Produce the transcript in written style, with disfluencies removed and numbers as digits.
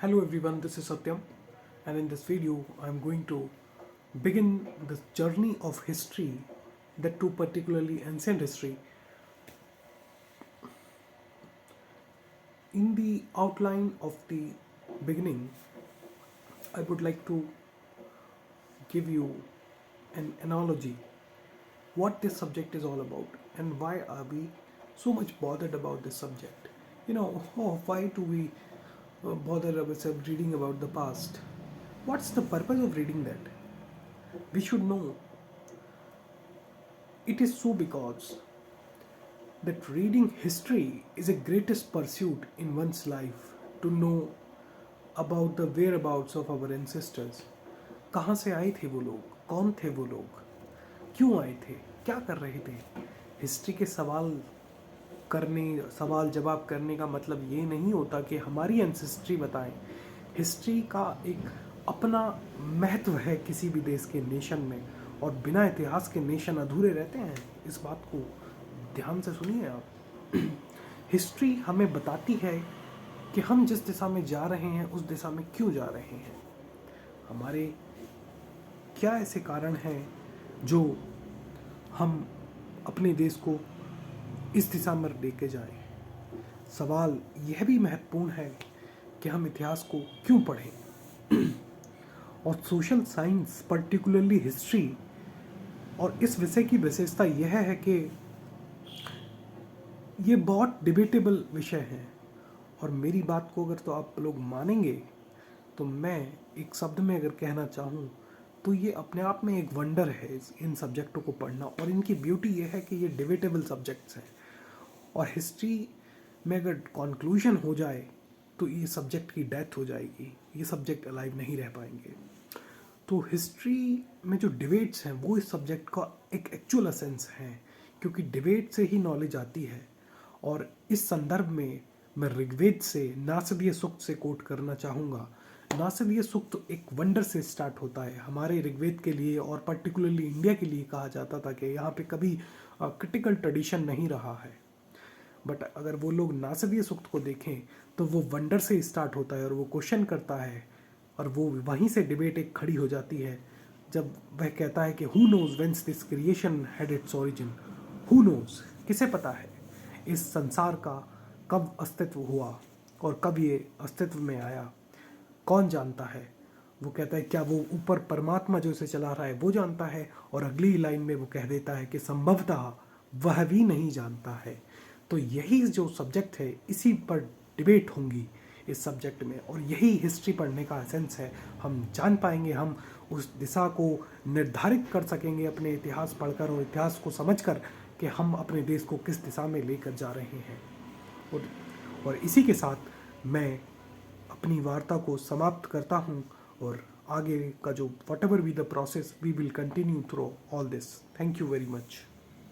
Hello everyone, this is Satyam, and in this video I'm going to begin the journey of history, that too particularly ancient history. In the outline of the beginning, I would like to give you an analogy what this subject is all about and why are we so much bothered about this subject. Why do we bother ourselves reading about the past? What's the purpose of reading that? We should know it is so because that reading history is a greatest pursuit in one's life, to know about the whereabouts of our ancestors. कहाँ से आए थे वो लोग, कौन थे वो लोग, क्यों आए थे, क्या कर रहे थे. हिस्ट्री के सवाल जवाब करने का मतलब ये नहीं होता कि हमारी एंसेस्ट्री बताएं. हिस्ट्री का एक अपना महत्व है किसी भी देश के नेशन में, और बिना इतिहास के नेशन अधूरे रहते हैं. इस बात को ध्यान से सुनिए आप. हिस्ट्री हमें बताती है कि हम जिस दिशा में जा रहे हैं उस दिशा में क्यों जा रहे हैं, हमारे क्या ऐसे कारण हैं जो हम अपने देश को इस दिशा में लेके जाएं. सवाल यह भी महत्वपूर्ण है कि हम इतिहास को क्यों पढ़ें. और सोशल साइंस पर्टिकुलरली हिस्ट्री और इस विषय की विशेषता यह है कि ये बहुत डिबेटेबल विषय है, और मेरी बात को अगर तो आप लोग मानेंगे तो मैं एक शब्द में अगर कहना चाहूँ तो ये अपने आप में एक वंडर है इन सब्जेक्टों को पढ़ना. और इनकी ब्यूटी ये है कि ये डिबेटेबल सब्जेक्ट्स हैं, और हिस्ट्री में अगर कंक्लूजन हो जाए तो ये सब्जेक्ट की डेथ हो जाएगी, ये सब्जेक्ट अलाइव नहीं रह पाएंगे. तो हिस्ट्री में जो डिबेट्स हैं वो इस सब्जेक्ट का एक एक्चुअल एसेंस है, क्योंकि डिबेट से ही नॉलेज आती है. और इस संदर्भ में मैं ऋग्वेद से नासदीय सूक्त से कोट करना चाहूँगा. नासदीय सूक्त एक वंडर से स्टार्ट होता है. हमारे ऋग्वेद के लिए और पर्टिकुलरली इंडिया के लिए कहा जाता था कि यहाँ पे कभी क्रिटिकल ट्रेडिशन नहीं रहा है. बट अगर वो लोग नासदीय सूक्त को देखें तो वो वंडर से स्टार्ट होता है और वो क्वेश्चन करता है, और वो वहीं से डिबेट एक खड़ी हो जाती है जब वह कहता है कि who knows whence this creation had its origin. Who knows, किसे पता है इस संसार का कब अस्तित्व हुआ और कब ये अस्तित्व में आया, कौन जानता है. वो कहता है क्या वो ऊपर परमात्मा जो इसे चला रहा है वो जानता है, और अगली लाइन में वो कह देता है कि संभवतः वह भी नहीं जानता है. तो यही जो सब्जेक्ट है इसी पर डिबेट होंगी इस सब्जेक्ट में, और यही हिस्ट्री पढ़ने का एसेंस है. हम जान पाएंगे, हम उस दिशा को निर्धारित कर सकेंगे अपने इतिहास पढ़कर और इतिहास को समझकर कि हम अपने देश को किस दिशा में लेकर जा रहे हैं. और इसी के साथ मैं अपनी वार्ता को समाप्त करता हूँ, और आगे का जो whatever be the process we will continue through all this. Thank you very much.